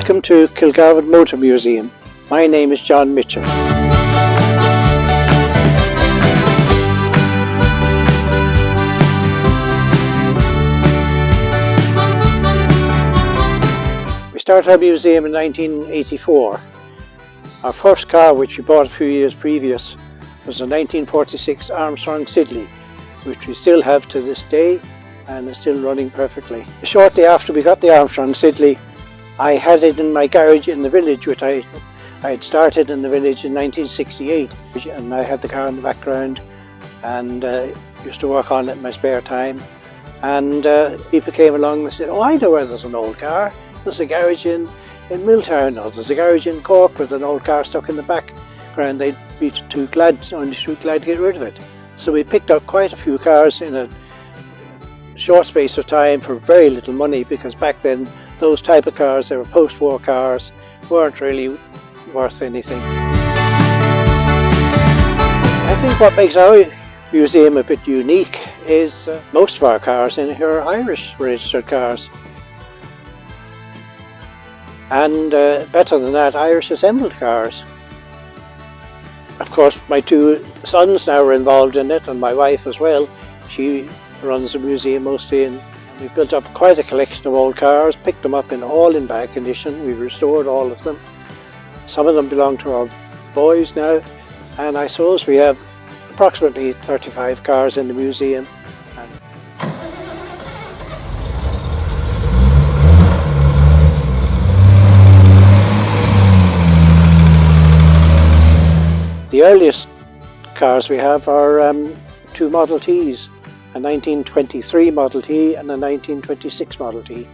Welcome to Kilgarvan Motor Museum. My name is John Mitchell. We started our museum in 1984. Our first car, which we bought a few years previous, was a 1946 Armstrong Siddeley, which we still have to this day and is still running perfectly. Shortly after we got the Armstrong Siddeley, I had it in my garage in the village, which I had started in the village in 1968, and I had the car in the background and used to work on it in my spare time. And people came along and said, "Oh, I know where there's an old car. There's a garage in Milltown, or there's a garage in Cork with an old car stuck in the background. They'd be only too glad to get rid of it." So we picked up quite a few cars in a short space of time for very little money, because back then those type of cars, they were post-war cars, weren't really worth anything. I think what makes our museum a bit unique is most of our cars in here are Irish registered cars. And better than that, Irish assembled cars. Of course, my two sons now are involved in it, and my wife as well. She runs the museum mostly, and we built up quite a collection of old cars, picked them up all in bad condition. We've restored all of them. Some of them belong to our boys now, and I suppose we have approximately 35 cars in the museum. The earliest cars we have are two Model Ts, a 1923 Model T and a 1926 Model T.